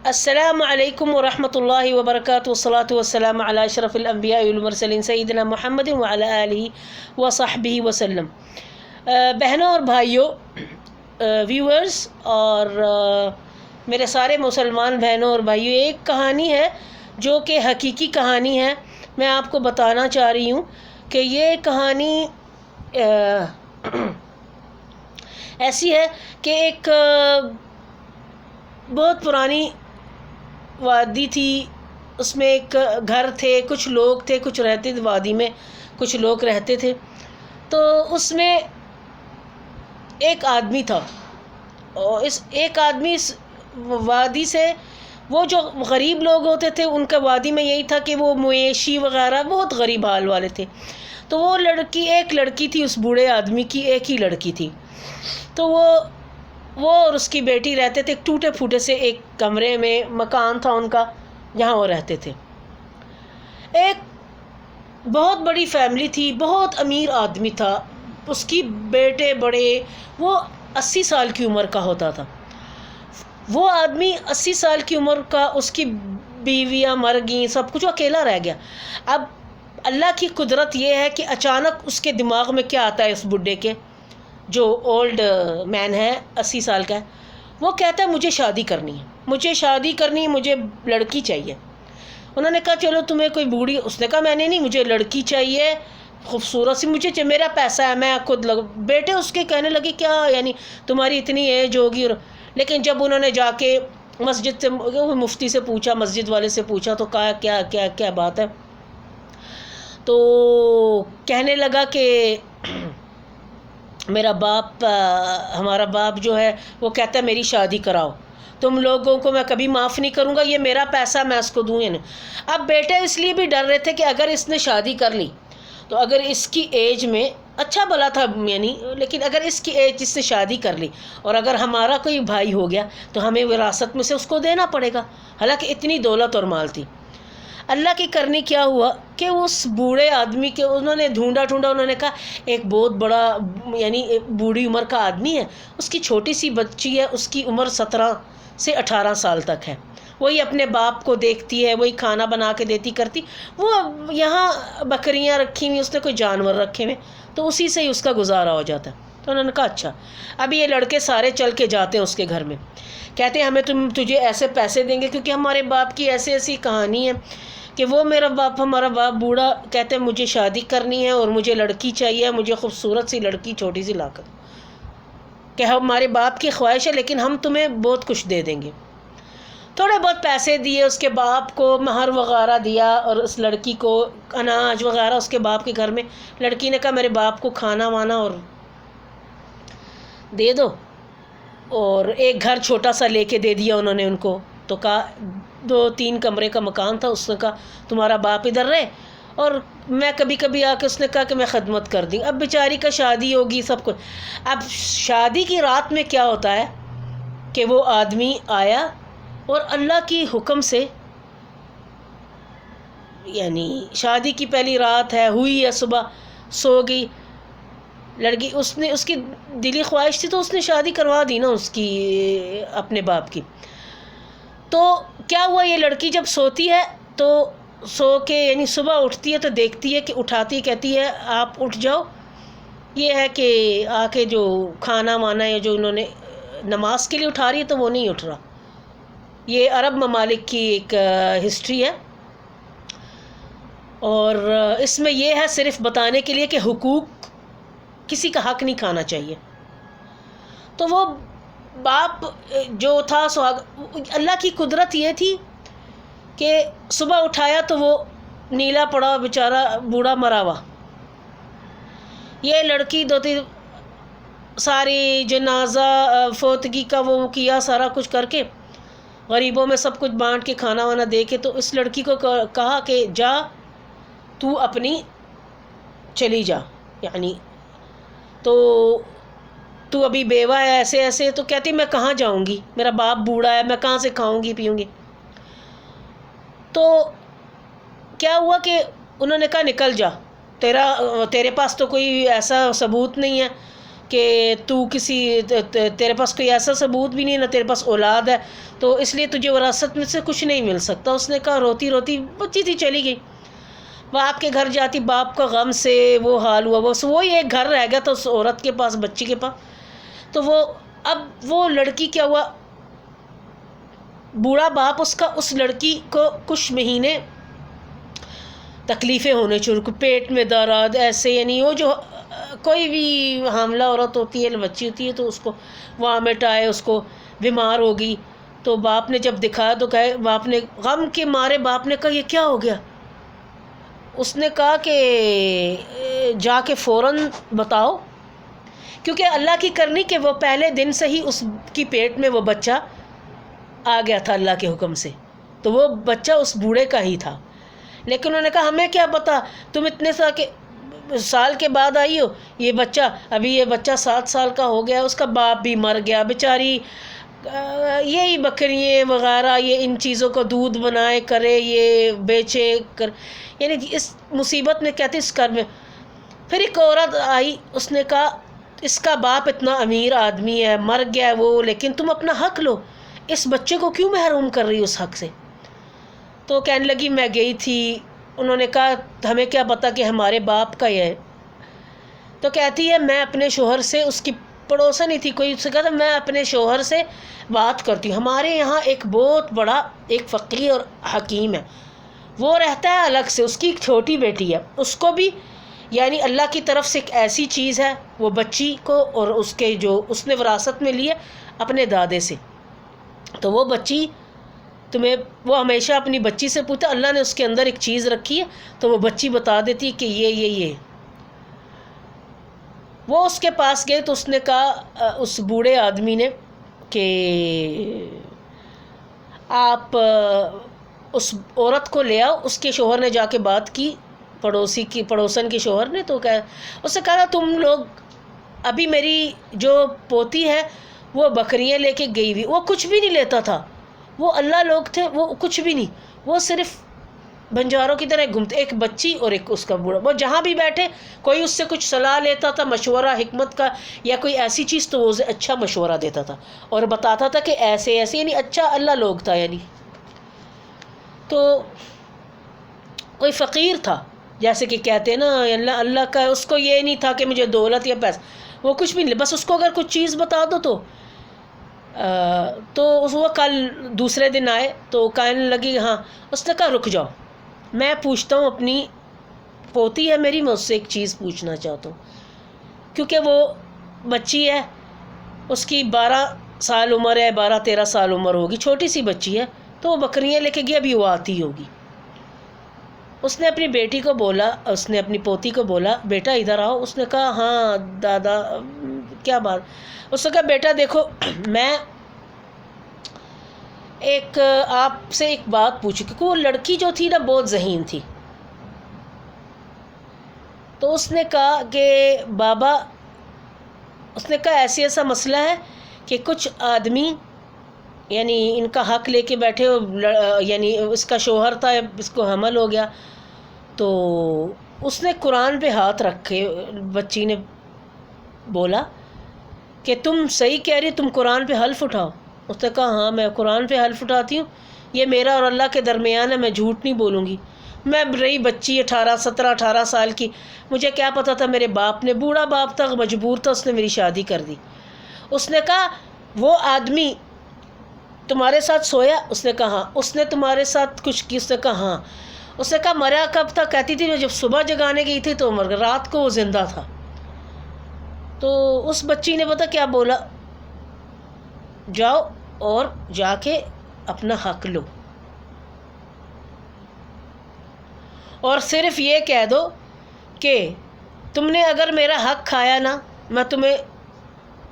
السلام علیکم ورحمۃ اللہ وبرکاتہ والصلاة والسلام علی اشرف الانبیاء والمرسلین سیدنا محمد وعلی آلہ وصحبہ وسلم۔ بہنوں اور بھائیوں، ویورز اور میرے سارے مسلمان بہنوں اور بھائیوں، ایک کہانی ہے جو کہ حقیقی کہانی ہے۔ میں آپ کو بتانا چاہ رہی ہوں کہ یہ کہانی ایسی ہے کہ ایک بہت پرانی وادی تھی، اس میں ایک گھر تھے، کچھ لوگ تھے، کچھ رہتے تھے وادی میں، کچھ لوگ رہتے تھے۔ تو اس میں ایک آدمی تھا، اور اس ایک آدمی اس وادی سے، وہ جو غریب لوگ ہوتے تھے ان کا وادی میں یہی تھا کہ وہ مویشی وغیرہ بہت غریب حال والے تھے۔ تو وہ ایک لڑکی تھی، اس بوڑھے آدمی کی ایک ہی لڑکی تھی۔ تو وہ اور اس کی بیٹی رہتے تھے ایک ٹوٹے پھوٹے سے ایک کمرے میں، مکان تھا ان کا جہاں وہ رہتے تھے۔ ایک بہت بڑی فیملی تھی، بہت امیر آدمی تھا، اس کی بیٹے بڑے، وہ 80 سال کی عمر کا ہوتا تھا۔ وہ آدمی 80 سال کی عمر کا، اس کی بیویاں مر گئیں، سب کچھ، اکیلا رہ گیا۔ اب اللہ کی قدرت یہ ہے کہ اچانک اس کے دماغ میں کیا آتا ہے، اس بڈھے کے جو اولڈ مین ہے، 80 سال کا ہے، وہ کہتا ہے مجھے شادی کرنی ہے، مجھے شادی کرنی ہے، مجھے لڑکی چاہیے۔ انہوں نے کہا چلو تمہیں کوئی بوڑھی، اس نے کہا میں نے نہیں، مجھے لڑکی چاہیے خوبصورت سی، مجھے میرا پیسہ ہے، میں خود بیٹے اس کے کہنے لگے کیا یعنی تمہاری اتنی ایج ہوگی، لیکن جب انہوں نے جا کے مسجد سے، مفتی سے پوچھا، مسجد والے سے پوچھا، تو کہا کیا کیا کیا بات ہے؟ تو کہنے لگا کہ میرا باپ، ہمارا باپ جو ہے وہ کہتا ہے میری شادی کراؤ، تم لوگوں کو میں کبھی معاف نہیں کروں گا، یہ میرا پیسہ میں اس کو دوں یا نہیں۔ اب بیٹے اس لیے بھی ڈر رہے تھے کہ اگر اس نے شادی کر لی تو اگر اس کی ایج میں، اچھا بلا تھا یعنی، لیکن اگر اس کی ایج، اس نے شادی کر لی اور اگر ہمارا کوئی بھائی ہو گیا تو ہمیں وراثت میں سے اس کو دینا پڑے گا، حالانکہ اتنی دولت اور مال تھی۔ اللہ کی کرنی کیا ہوا کہ اس بوڑھے آدمی کے انہوں نے ڈھونڈا، انہوں نے کہا ایک بہت بڑا یعنی بوڑھی عمر کا آدمی ہے، اس کی چھوٹی سی بچی ہے، اس کی عمر 17 سے 18 سال تک ہے، وہی اپنے باپ کو دیکھتی ہے، وہی کھانا بنا کے دیتی کرتی، وہ یہاں بکریاں رکھی ہوئی، اس نے کوئی جانور رکھے ہوئے، تو اسی سے ہی اس کا گزارا ہو جاتا ہے۔ تو انہوں نے کہا اچھا۔ اب یہ لڑکے سارے چل کے جاتے ہیں اس کے گھر میں، کہتے ہیں ہمیں تجھے ایسے پیسے دیں گے، کیونکہ ہمارے باپ کی ایسی کہانی ہے کہ وہ ہمارا باپ بوڑھا کہتے ہیں مجھے شادی کرنی ہے اور مجھے لڑکی چاہیے، مجھے خوبصورت سی لڑکی چھوٹی سی لا کر، کہ ہمارے باپ کی خواہش ہے لیکن ہم تمہیں بہت کچھ دے دیں گے۔ تھوڑے بہت پیسے دیے، اس کے باپ کو مہر وغیرہ دیا، اور اس لڑکی کو اناج وغیرہ اس کے باپ کے گھر میں، لڑکی نے کہا میرے باپ کو کھانا وانا اور دے دو، اور ایک گھر چھوٹا سا لے کے دے دیا انہوں نے ان کو۔ تو کہا 2-3 کمرے کا مکان تھا، اس نے کہا تمہارا باپ ادھر رہے اور میں کبھی کبھی آ کے، اس نے کہا کہ میں خدمت کر دیں۔ اب بیچاری کا شادی ہوگی سب کچھ۔ اب شادی کی رات میں کیا ہوتا ہے کہ وہ آدمی آیا اور اللہ کی حکم سے، یعنی شادی کی پہلی رات ہے، ہوئی ہے، صبح سو گئی لڑکی، اس کی دلی خواہش تھی تو اس نے شادی کروا دی نا اس کی، اپنے باپ کی۔ تو کیا ہوا، یہ لڑکی جب سوتی ہے تو سو کے یعنی صبح اٹھتی ہے تو دیکھتی ہے کہ اٹھاتی، کہتی ہے آپ اٹھ جاؤ، یہ ہے کہ آ کے جو کھانا وانا ہے، جو انہوں نے نماز کے لیے اٹھا رہی ہے تو وہ نہیں اٹھ رہا۔ یہ عرب ممالک کی ایک ہسٹری ہے، اور اس میں یہ ہے صرف بتانے کے لیے کہ حقوق، کسی کا حق نہیں کھانا چاہیے۔ تو وہ باپ جو تھا اللہ کی قدرت یہ تھی کہ صبح اٹھایا تو وہ نیلا پڑا بیچارہ بوڑھا مرا ہوا۔ یہ لڑکی 2-3 ساری جنازہ فوتگی کا وہ کیا، سارا کچھ کر کے غریبوں میں سب کچھ بانٹ کے کھانا وانا دے کے، تو اس لڑکی کو کہا کہ جا تو اپنی چلی جا، یعنی تو ابھی بیوہ ہے، ایسے تو کہتی میں کہاں جاؤں گی، میرا باپ بوڑھا ہے، میں کہاں سے کھاؤں گی پیوں گی۔ تو کیا ہوا کہ انہوں نے کہا نکل جا، تیرے پاس تو کوئی ایسا ثبوت نہیں ہے کہ تو تیرے پاس کوئی ایسا ثبوت بھی نہیں، نہ تیرے پاس اولاد ہے، تو اس لیے تجھے وراثت میں سے کچھ نہیں مل سکتا۔ اس نے کہا روتی روتی بچی تھی چلی گئی، باپ کے گھر جاتی، باپ کا غم سے وہ حال ہوا، بس وہی ایک گھر رہ گیا تھا اس عورت کے پاس، بچی کے پاس۔ تو اب وہ لڑکی کیا ہوا، بوڑھا باپ اس کا اس لڑکی کو کچھ مہینے تکلیفیں ہونے شروع، پیٹ میں درد ایسے، یعنی وہ جو کوئی بھی حاملہ عورت ہوتی ہے، بچی ہوتی ہے، تو اس کو وامٹ آئے، اس کو بیمار ہوگی۔ تو باپ نے جب دکھایا تو باپ نے غم کے مارے باپ نے کہا یہ کیا ہو گیا؟ اس نے کہا کہ جا کے فوراً بتاؤ، کیونکہ اللہ کی کرنی کہ وہ پہلے دن سے ہی اس کی پیٹ میں وہ بچہ آ گیا تھا اللہ کے حکم سے، تو وہ بچہ اس بوڑھے کا ہی تھا۔ لیکن انہوں نے کہا ہمیں کیا پتا، تم اتنے سال کے بعد آئی ہو، یہ بچہ 7 سال کا ہو گیا، اس کا باپ بھی مر گیا بیچاری، یہی بکریاں وغیرہ یہ ان چیزوں کو دودھ بنائے کرے، یہ بیچے کر، یعنی اس مصیبت میں کہتے اس کر میں۔ پھر ایک عورت آئی، اس نے کہا اس کا باپ اتنا امیر آدمی ہے، مر گیا ہے وہ، لیکن تم اپنا حق لو، اس بچے کو کیوں محروم کر رہی ہو اس حق سے؟ تو کہنے لگی میں گئی تھی، انہوں نے کہا ہمیں کیا پتا کہ ہمارے باپ کا یہ ہے۔ تو کہتی ہے میں اپنے شوہر سے، اس کی پڑوسن ہی تھی کوئی، اس سے کہا میں اپنے شوہر سے بات کرتی ہوں، ہمارے یہاں ایک بہت بڑا ایک فقیر اور حکیم ہے، وہ رہتا ہے الگ سے، اس کی ایک چھوٹی بیٹی ہے، اس کو بھی یعنی اللہ کی طرف سے ایک ایسی چیز ہے وہ بچی کو، اور اس کے جو اس نے وراثت میں لیے اپنے دادے سے، تو وہ بچی وہ ہمیشہ اپنی بچی سے پوچھتا اللہ نے اس کے اندر ایک چیز رکھی ہے، تو وہ بچی بتا دیتی کہ یہ وہ اس کے پاس گئے، تو اس نے کہا اس بوڑھے آدمی نے کہ آپ اس عورت کو لے آؤ۔ اس کے شوہر نے جا کے بات کی، پڑوسن کے شوہر نے، تو اس نے کہا تم لوگ، ابھی میری جو پوتی ہے وہ بکریاں لے کے گئی ہوئی، وہ کچھ بھی نہیں لیتا تھا، وہ اللہ لوگ تھے، وہ کچھ بھی نہیں، وہ صرف بنجاروں کی طرح گھومتے، ایک بچی اور ایک اس کا بوڑھا، وہ جہاں بھی بیٹھے کوئی اس سے کچھ صلاح لیتا تھا، مشورہ حکمت کا یا کوئی ایسی چیز، تو وہ اسے اچھا مشورہ دیتا تھا اور بتاتا تھا کہ ایسے ایسے، یعنی اچھا اللہ لوگ تھا، یعنی تو کوئی فقیر تھا، جیسے کہ کہتے ہیں نا اللہ کا، اس کو یہ نہیں تھا کہ مجھے دولت یا پیسہ، وہ کچھ بھی نہیں، بس اس کو اگر کچھ چیز بتا دو تو وہ کل دوسرے دن آئے تو کہنے لگی ہاں، اس نے کہا رک جاؤ، میں پوچھتا ہوں، اپنی پوتی ہے میری، میں اس سے ایک چیز پوچھنا چاہتا ہوں، کیونکہ وہ بچی ہے، اس کی 12 سال عمر ہے، 12-13 سال عمر ہوگی، چھوٹی سی بچی ہے، تو وہ بکریاں لے کے گیا، ابھی وہ آتی ہوگی۔ اس نے اپنی بیٹی کو بولا، اس نے اپنی پوتی کو بولا بیٹا ادھر آؤ، اس نے کہا ہاں دادا کیا بات؟ اس نے کہا بیٹا دیکھو، میں آپ سے ایک بات پوچھوں، کیونکہ وہ لڑکی جو تھی نا بہت ذہین تھی، تو اس نے کہا کہ بابا، اس نے کہا ایسا مسئلہ ہے کہ کچھ آدمی یعنی ان کا حق لے کے بیٹھے، یعنی اس کا شوہر تھا، اس کو حمل ہو گیا، تو اس نے قرآن پہ ہاتھ رکھے، بچی نے بولا کہ تم صحیح کہہ رہی، تم قرآن پہ حلف اٹھاؤ۔ اس نے کہا ہاں میں قرآن پہ حلف اٹھاتی ہوں، یہ میرا اور اللہ کے درمیان ہے، میں جھوٹ نہیں بولوں گی، میں رہی بچی 17-18 سال کی، مجھے کیا پتا تھا، میرے باپ نے، بوڑھا باپ تھا، مجبور تھا، اس نے میری شادی کر دی۔ اس نے کہا وہ آدمی تمہارے ساتھ سویا؟ اس نے کہا ہاں۔ اس نے تمہارے ساتھ کچھ کی؟ اس نے کہا ہاں۔ اس نے کہا مرا کب تھا؟ کہتی تھی جب صبح جگانے گئی تھی تو مر گیا، رات کو وہ زندہ تھا۔ تو اس بچی نے پتا کیا بولا، جاؤ اور جا کے اپنا حق لو، اور صرف یہ کہہ دو کہ تم نے اگر میرا حق کھایا نا، میں تمہیں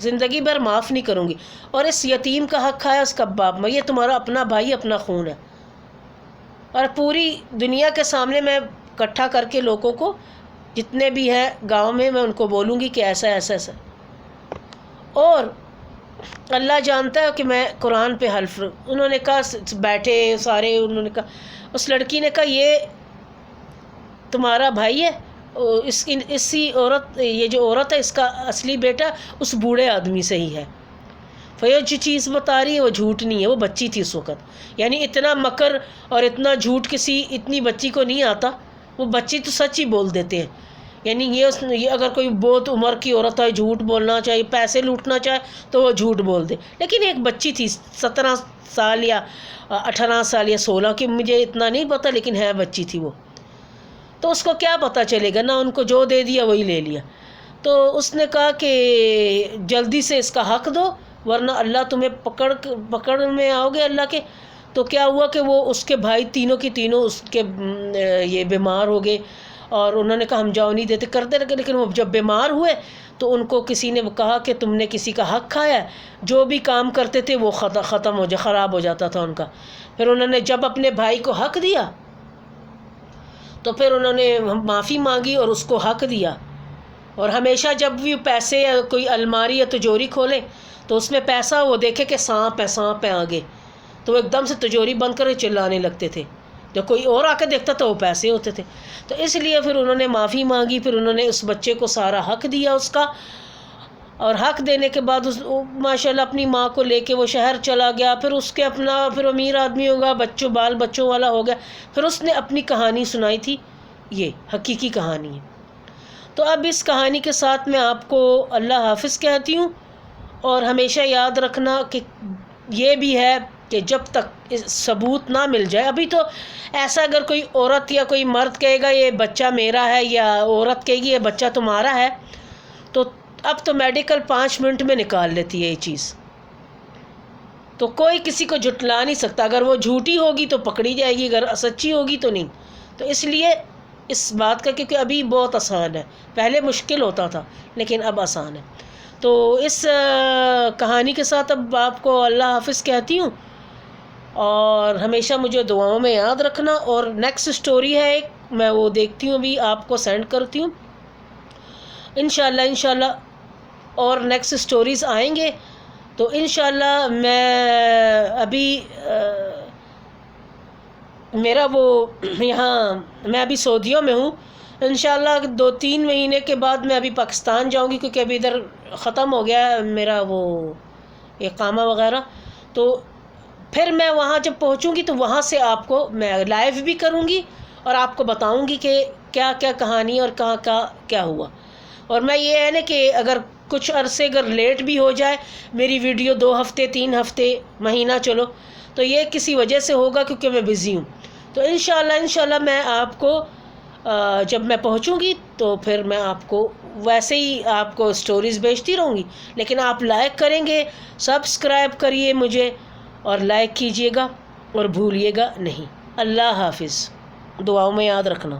زندگی بھر معاف نہیں کروں گی، اور اس یتیم کا حق کھایا اس کا باپ، میں یہ تمہارا اپنا بھائی، اپنا خون ہے، اور پوری دنیا کے سامنے میں اکٹھا کر کے لوگوں کو جتنے بھی ہیں گاؤں میں ان کو بولوں گی کہ ایسا ایسا ایسا، اور اللہ جانتا ہے کہ میں قرآن پہ حلف۔ انہوں نے کہا بیٹھے سارے، انہوں نے کہا، اس لڑکی نے کہا یہ تمہارا بھائی ہے؟ اسی عورت، یہ جو عورت ہے اس کا اصلی بیٹا اس بوڑھے آدمی سے ہی ہے. فیض جو چیز بتا رہی ہے وہ جھوٹ نہیں ہے، وہ بچی تھی اس وقت. یعنی اتنا مکر اور اتنا جھوٹ کسی اتنی بچی کو نہیں آتا. وہ بچی تو سچ ہی بول دیتے ہیں. یعنی یہ اگر کوئی بہت عمر کی عورت ہے، جھوٹ بولنا چاہے، پیسے لوٹنا چاہے تو وہ جھوٹ بول دے. لیکن ایک بچی تھی 17 سال یا 18 سال یا 16 کی، مجھے اتنا نہیں پتہ، لیکن ہے بچی تھی وہ. تو اس کو کیا پتہ چلے گا، نہ ان کو جو دے دیا وہی لے لیا. تو اس نے کہا کہ جلدی سے اس کا حق دو ورنہ اللہ تمہیں پکڑ میں آؤ گے اللہ کے. تو کیا ہوا کہ وہ اس کے بھائی تینوں کی تینوں اس کے یہ بیمار ہو گئے، اور انہوں نے کہا ہم جاؤ نہیں دیتے، کرتے رہے. لیکن وہ جب بیمار ہوئے تو ان کو کسی نے کہا کہ تم نے کسی کا حق کھایا ہے. جو بھی کام کرتے تھے وہ ختم خراب ہو جاتا تھا ان کا. پھر انہوں نے جب اپنے بھائی کو حق دیا تو پھر انہوں نے معافی مانگی اور اس کو حق دیا. اور ہمیشہ جب بھی پیسے یا کوئی الماری یا تجوری کھولے تو اس میں پیسہ وہ دیکھے کہ سانپ ہے آگے، تو وہ ایک دم سے تجوری بند کر چلانے لگتے تھے. جب کوئی اور آ کے دیکھتا تو وہ پیسے ہوتے تھے. تو اس لیے پھر انہوں نے معافی مانگی. پھر انہوں نے اس بچے کو سارا حق دیا اس کا، اور حق دینے کے بعد ماشاءاللہ اپنی ماں کو لے کے وہ شہر چلا گیا. پھر اس کے پھر امیر آدمی ہوگا، بال بچوں والا ہو گیا. پھر اس نے اپنی کہانی سنائی تھی، یہ حقیقی کہانی ہے. تو اب اس کہانی کے ساتھ میں آپ کو اللہ حافظ کہتی ہوں. اور ہمیشہ یاد رکھنا کہ یہ بھی ہے کہ جب تک ثبوت نہ مل جائے، ابھی تو ایسا اگر کوئی عورت یا کوئی مرد کہے گا یہ بچہ میرا ہے، یا عورت کہے گی یہ بچہ تمہارا ہے، تو اب تو میڈیکل 5 منٹ میں نکال لیتی ہے یہ چیز. تو کوئی کسی کو جھٹلا نہیں سکتا. اگر وہ جھوٹی ہوگی تو پکڑی جائے گی، اگر سچی ہوگی تو نہیں. تو اس لیے اس بات کا، کیونکہ ابھی بہت آسان ہے، پہلے مشکل ہوتا تھا لیکن اب آسان ہے. تو اس کہانی کے ساتھ اب آپ کو اللہ حافظ کہتی ہوں، اور ہمیشہ مجھے دعاؤں میں یاد رکھنا. اور نیکسٹ سٹوری ہے ایک، میں وہ دیکھتی ہوں، ابھی آپ کو سینڈ کرتی ہوں انشاءاللہ. اور نیکسٹ سٹوریز آئیں گے تو انشاءاللہ. میں ابھی میرا وہ یہاں، میں ابھی سعودیہ میں ہوں. انشاءاللہ 2-3 مہینے کے بعد میں ابھی پاکستان جاؤں گی، کیونکہ ابھی ادھر ختم ہو گیا ہے میرا وہ اقامہ وغیرہ. تو پھر میں وہاں جب پہنچوں گی تو وہاں سے آپ کو میں لائیو بھی کروں گی اور آپ کو بتاؤں گی کہ کیا کیا کہانی اور کہاں کیا ہوا. اور میں یہ ہے نا کہ اگر کچھ عرصے اگر لیٹ بھی ہو جائے میری ویڈیو، 2 ہفتے 3 ہفتے مہینہ چلو، تو یہ کسی وجہ سے ہوگا کیونکہ میں بزی ہوں. تو انشاءاللہ میں آپ کو جب میں پہنچوں گی تو پھر میں آپ کو ویسے ہی آپ کو سٹوریز بھیجتی رہوں گی. لیکن آپ لائک کریں گے، سبسکرائب کریے مجھے اور لائک کیجئے گا اور بھولیے گا نہیں. اللہ حافظ. دعاؤں میں یاد رکھنا.